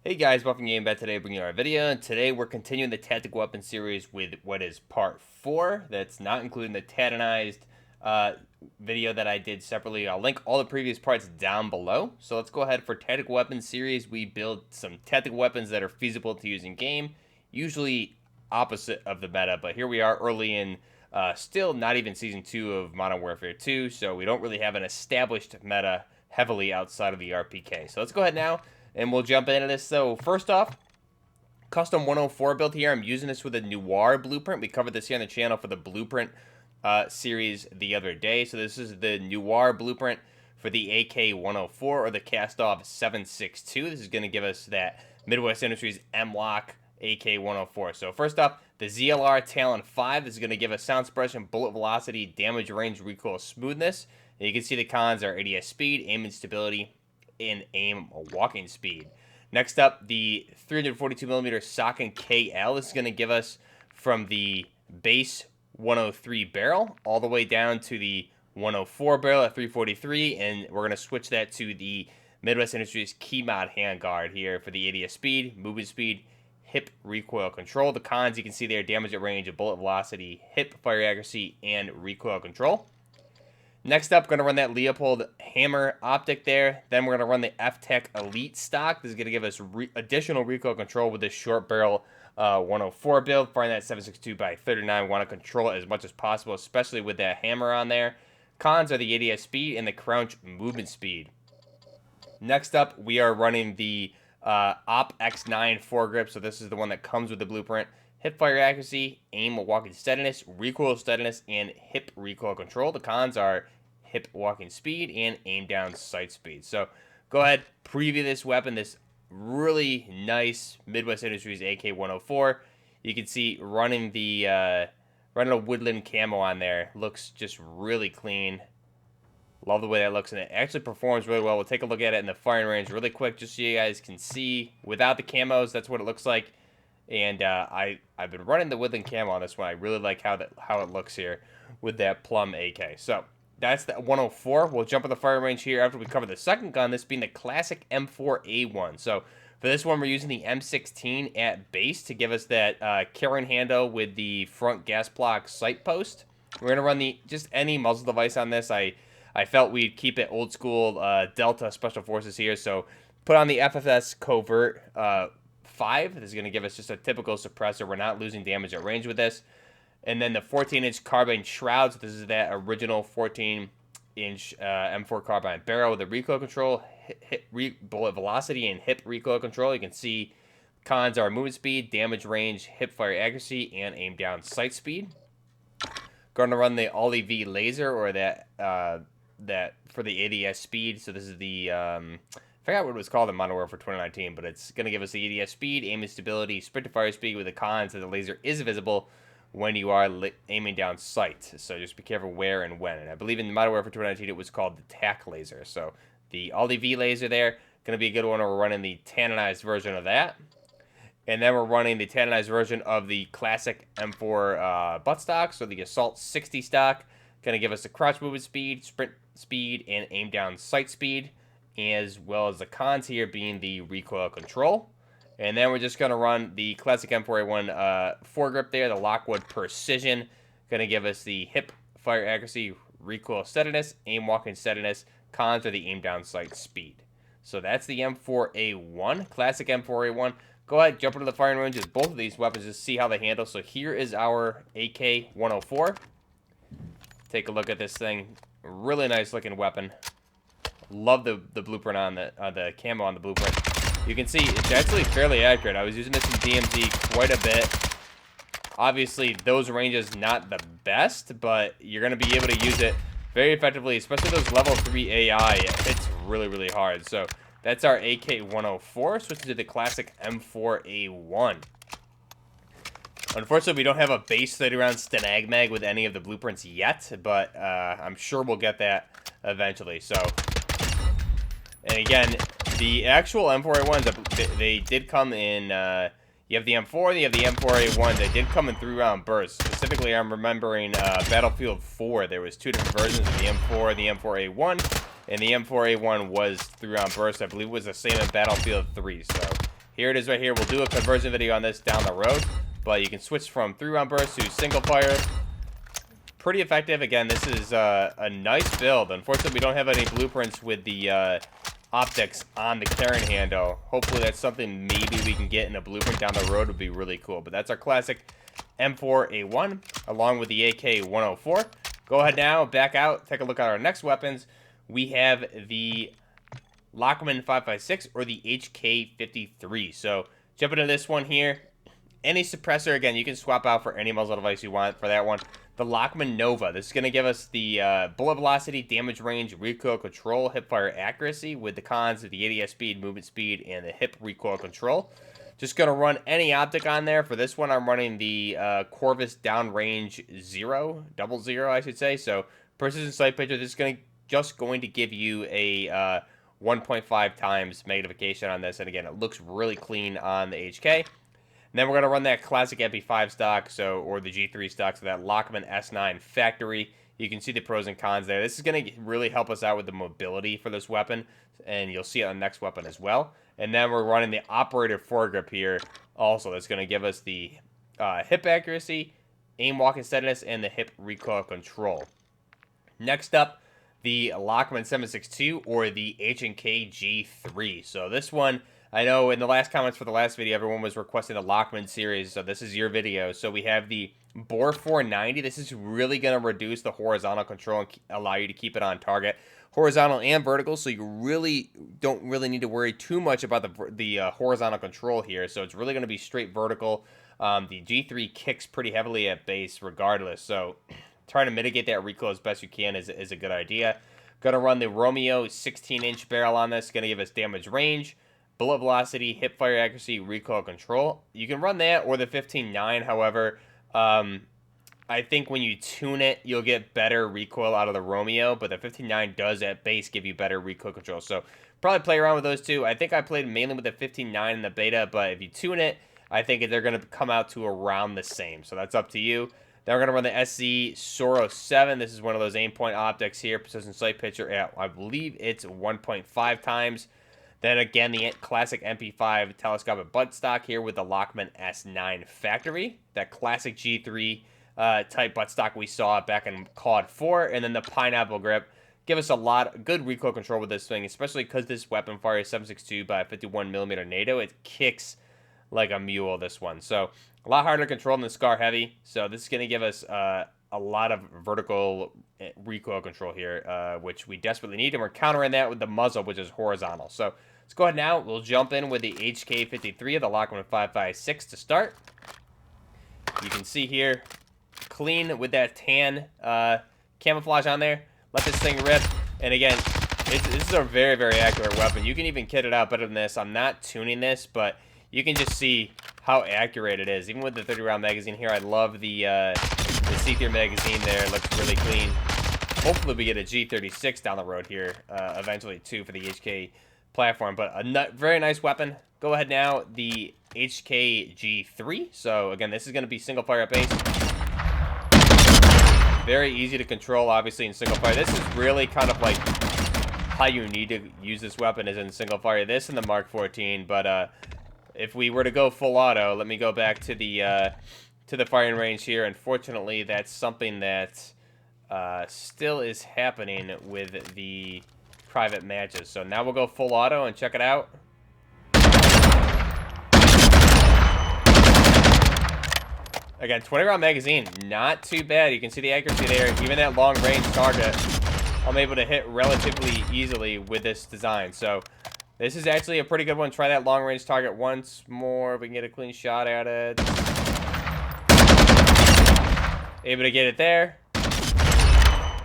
Hey guys, welcome to GameBet. Today bringing you our video, and today we're continuing the tactical weapon series with what is part 4. That's not including the Tatanized video that I did separately. I'll link all the previous parts down below. So let's go ahead for tactical weapons series. We build some tactical weapons that are feasible to use in game, usually opposite of the meta, but here we are early in still not even Season 2 of Modern Warfare 2, so we don't really have an established meta heavily outside of the RPK. So let's go ahead now and we'll jump into this. So first off, custom 104 build here. I'm using this with a mwII blueprint. We covered this here on the channel for the blueprint series the other day. So this is the mwII blueprint for the AK-104 or the cast-off 762. This is going to give us that Midwest Industries M-Lock AK-104. So first up, the ZLR Talon 5. This is going to give us sound suppression, bullet velocity, damage range, recoil smoothness. And you can see the cons are ADS speed, aim and stability, and aim walking speed. Next up, the 342mm Socken KL. This is going to give us from the base 103 barrel all the way down to the 104 barrel at 343, and we're going to switch that to the Midwest Industries key mod handguard here for the ADS speed, movement speed, hip recoil control. The cons you can see there: damage at range, bullet velocity, hip fire accuracy, and recoil control. Next up, going to run that Leopold Hammer optic there. Then we're going to run the F-Tech Elite stock. This is going to give us additional recoil control with this short barrel 104 build. Firing that 7.62x39. We want to control it as much as possible, especially with that hammer on there. Cons are the ADS speed and the crouch movement speed. Next up, we are running the Op X9 foregrip. So this is the one that comes with the blueprint. Hip fire accuracy, aim walking steadiness, recoil steadiness, and hip recoil control. The cons are hip walking speed and aim down sight speed. So go ahead, preview this weapon, this really nice Midwest Industries AK-104. You can see running a woodland camo on there. Looks just really clean. Love the way that looks, and it actually performs really well. We'll take a look at it in the firing range really quick just so you guys can see. Without the camos, that's what it looks like. And I've been running the woodland camo on this one. I really like how it looks here with that plum AK. So that's the 104. We'll jump in the firing range here after we cover the second gun, this being the classic M4A1. So for this one, we're using the M16 at base to give us that carrying handle with the front gas block sight post. We're going to run just any muzzle device on this. I felt we'd keep it old school Delta Special Forces here. So put on the FFS Covert 5. This is going to give us just a typical suppressor. We're not losing damage at range with this. And then the 14-inch carbine shrouds. This is that original 14-inch M4 carbine barrel with the recoil control, bullet velocity, and hip recoil control. You can see cons are movement speed, damage range, hip fire accuracy, and aim down sight speed. Going to run the Ollie V laser, or that for the ADS speed. So this is the I forgot what it was called in Modern Warfare 2019, but it's going to give us the ADS speed, aim and stability, sprint to fire speed with the cons that the laser is visible when you are aiming down sight. So just be careful where and when. And I believe in Modern Warfare 2019 it was called the TAC laser. So the Ollie V laser there, going to be a good one. We're running the Tatanized version of that. And then we're running the Tatanized version of the classic M4 butt stock. So the Assault 60 stock, going to give us the crouch movement speed, sprint speed, and aim down sight speed, as well as the cons here being the recoil control. And then we're just going to run the classic M4A1 foregrip there, the Lockwood Precision. Going to give us the hip fire accuracy, recoil steadiness, aim walking steadiness. Cons are the aim down sight speed. So that's the M4A1, classic M4A1. Go ahead, jump into the firing ranges. Both of these weapons, just see how they handle. So here is our AK-104. Take a look at this thing. Really nice looking weapon. Love the blueprint on the camo on the blueprint. You can see it's actually fairly accurate. I was using this in DMZ quite a bit. Obviously, those ranges not the best, but you're going to be able to use it very effectively, especially those level 3 AI. It hits really, really hard. So that's our AK-104. Switching to the classic M4A1. Unfortunately, we don't have a base 30-round Stenag mag with any of the blueprints yet, but I'm sure we'll get that eventually. So, and again, the actual M4A1s, they did come in, you have the M4 and you have the M4A1. They did come in 3-round bursts. Specifically, I'm remembering Battlefield 4. There was 2 different versions of the M4 and the M4A1, and the M4A1 was 3-round burst. I believe it was the same in Battlefield 3. So here it is right here. We'll do a conversion video on this down the road, but you can switch from 3-round burst to single fire. Pretty effective. Again, this is a nice build. Unfortunately, we don't have any blueprints with the optics on the carrying handle. Hopefully that's something maybe we can get in a blueprint down the road. Would be really cool. But that's our classic M4A1 along with the AK-104. Go ahead now, back out, take a look at our next weapons. We have the Lachmann 5.56 or the HK53. So jump into this one here. Any suppressor, again, you can swap out for any muzzle device you want for that one. The Lachmann Nova. This is going to give us the bullet velocity, damage range, recoil control, hip fire accuracy with the cons of the ADS speed, movement speed, and the hip recoil control. Just going to run any optic on there. For this one, I'm running the Corvus downrange 00, I should say. So precision sight picture. This is just going to give you a 1.5 times magnification on this. And again, it looks really clean on the HK. And then we're going to run that classic MP5 stock, or the G3 stock, so that Lachmann S9 factory. You can see the pros and cons there. This is going to really help us out with the mobility for this weapon, and you'll see it on the next weapon as well. And then we're running the operator foregrip here also. That's going to give us the hip accuracy, aim walking steadiness, and the hip recoil control. Next up, the Lachmann 7.62 or the H&K G3. So this one, I know in the last comments for the last video, everyone was requesting the Lachmann series, so this is your video. So we have the bore 490. This is really going to reduce the horizontal control and allow you to keep it on target, horizontal and vertical, so you really don't need to worry too much about the horizontal control here. So it's really going to be straight vertical. The G3 kicks pretty heavily at base regardless, so trying to mitigate that recoil as best you can is a good idea. Going to run the Romeo 16-inch barrel on this. Going to give us damage range, bullet velocity, hip fire accuracy, recoil control. You can run that or the 15.9. However, I think when you tune it, you'll get better recoil out of the Romeo, but the 15.9 does at base give you better recoil control. So probably play around with those two. I think I played mainly with the 15.9 in the beta, but if you tune it, I think they're going to come out to around the same. So that's up to you. Then we're going to run the SC Soro 7. This is one of those aim point optics here. Precision sight picture at, I believe it's 1.5 times. Then again, the classic MP5 telescopic buttstock here with the Lachmann S9 factory. That classic G3 type buttstock we saw back in COD 4. And then the pineapple grip. Give us good recoil control with this thing, especially because this weapon fires 7.62 by 51mm NATO. It kicks like a mule, this one. So a lot harder to control than the Scar Heavy. So this is going to give us a lot of vertical recoil control here, which we desperately need. And we're countering that with the muzzle, which is horizontal. So let's go ahead now. We'll jump in with the HK53 of the Lachmann 5.56 to start. You can see here, clean with that tan camouflage on there. Let this thing rip. And again, this is a very, very accurate weapon. You can even kit it out better than this. I'm not tuning this, but you can just see how accurate it is. Even with the 30-round magazine here, I love the see-through magazine there. It looks really clean. Hopefully we get a G36 down the road here eventually, too, for the HK platform. But a very nice weapon. Go ahead now, the HK G3. So, again, this is going to be single fire at base. Very easy to control, obviously, in single fire. This is really kind of like how you need to use this weapon is in single fire. This and the Mark 14, but if we were to go full auto, let me go back to the firing range here. Unfortunately, that's something that still is happening with the private matches. So now we'll go full auto and check it out. Again, 20-round magazine, not too bad. You can see the accuracy there. Even that long-range target, I'm able to hit relatively easily with this design. So this is actually a pretty good one. Try that long-range target once more. If we can get a clean shot at it. Able to get it there.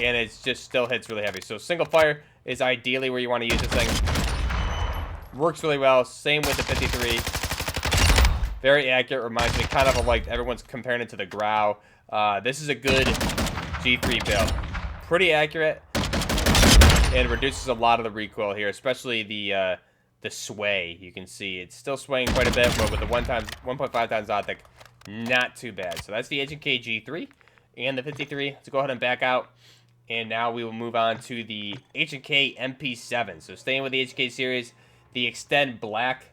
And it just still hits really heavy. So single fire is ideally where you want to use this thing. Works really well. Same with the 53. Very accurate. Reminds me kind of like everyone's comparing it to the Grau. This is a good G3 build. Pretty accurate. And reduces a lot of the recoil here, especially the sway. You can see it's still swaying quite a bit, but with the 1.5 times optic, not too bad. So that's the H&K G3 and the 53. Let's go ahead and back out. And now we will move on to the H&K MP7. So staying with the H&K series, the Extend Black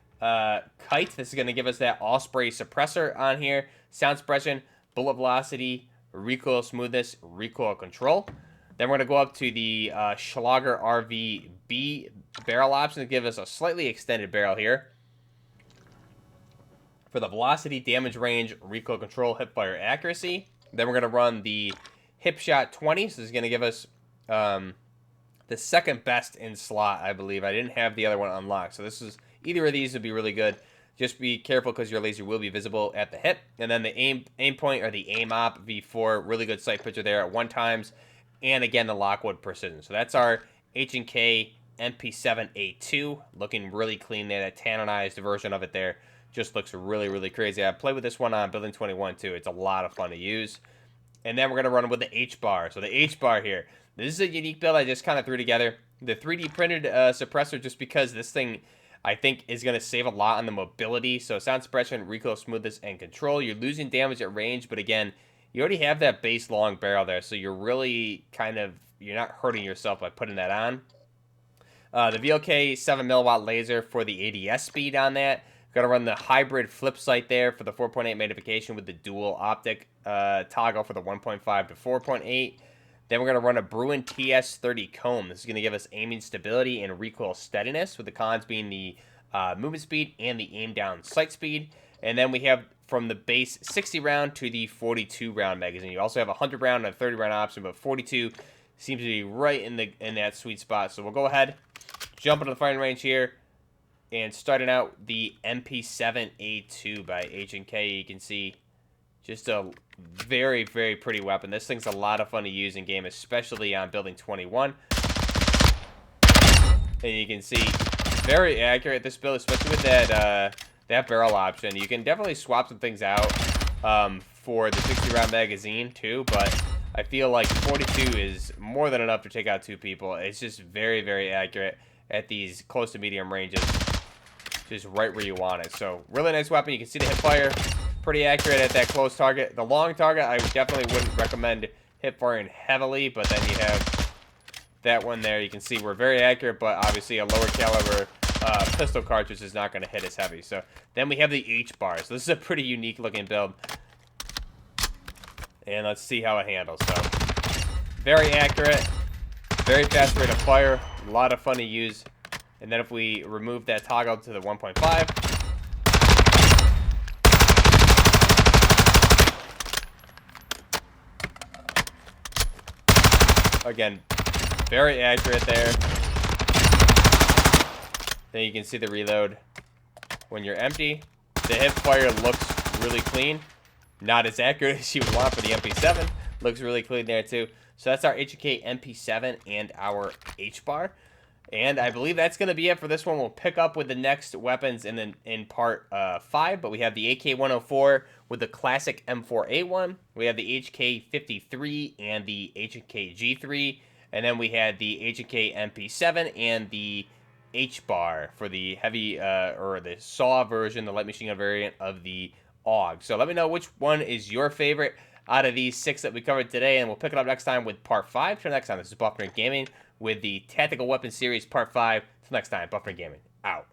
kite. This is going to give us that all spray suppressor on here. Sound suppression, bullet velocity, recoil smoothness, recoil control. Then we're going to go up to the Schlager RVB barrel option to give us a slightly extended barrel here. For the velocity, damage range, recoil control, hipfire accuracy. Then we're going to run the hip shot 20. So this is going to give us the second best in slot, I believe. I didn't have the other one unlocked. So this is either of these would be really good. Just be careful because your laser will be visible at the hip. And then the aim point or the aim op V4, really good sight picture there at 1x. And again, the Lockwood precision. So that's our H&K MP7A2. Looking really clean there. That tannized version of it there just looks really, really crazy. I played with this one on Building 21 too. It's a lot of fun to use. And then we're going to run with the H-BAR. So the H-BAR here. This is a unique build I just kind of threw together. The 3D printed suppressor, just because this thing, I think, is going to save a lot on the mobility. So sound suppression, recoil smoothness, and control. You're losing damage at range, but again, you already have that base long barrel there. So you're really you're not hurting yourself by putting that on. The VLK 7mW laser for the ADS speed on that. Going to run the hybrid flip sight there for the 4.8 magnification with the dual optic toggle for the 1.5 to 4.8. Then we're going to run a Bruin TS30 comb. This is going to give us aiming stability and recoil steadiness, with the cons being the movement speed and the aim down sight speed. And then we have from the base 60 round to the 42 round magazine. You also have a 100 round and a 30 round option, but 42 seems to be right in that sweet spot. So we'll go ahead, jump into the firing range here, and starting out the MP7A2 by H&K. You can see just a very, very pretty weapon. This thing's a lot of fun to use in game, especially on Building 21. And you can see very accurate this build, especially with that that barrel option. You can definitely swap some things out for the 60-round magazine too, but I feel like 42 is more than enough to take out 2 people. It's just very, very accurate at these close to medium ranges, just right where you want it. So really nice weapon. You can see the hip fire, pretty accurate at that close target. The long target, I definitely wouldn't recommend hip firing heavily, but then you have that one there. You can see we're very accurate, but obviously a lower caliber pistol cartridge is not going to hit as heavy. So then we have the H-BAR. So this is a pretty unique looking build, and let's see how it handles. So very accurate, very fast rate of fire, a lot of fun to use. And then if we remove that toggle to the 1.5, again, very accurate there. Then you can see the reload when you're empty. The hip fire looks really clean. Not as accurate as you would want for the MP7. Looks really clean there too. So that's our H&K MP7 and our H-BAR. And I believe that's going to be it for this one. We'll pick up with the next weapons in part 5. But we have the AK-104 with the classic M4A1. We have the HK-53 and the H&K G3. And then we had the H&K MP7 and the H-BAR for the heavy, or the SAW version, the light machine gun variant of the AUG. So let me know which one is your favorite out of these 6 that we covered today. And we'll pick it up next time with part 5. Till next time, this is Buffering Gaming with the Tactical Weapons Series Part 5. Till next time, Buffering Gaming out.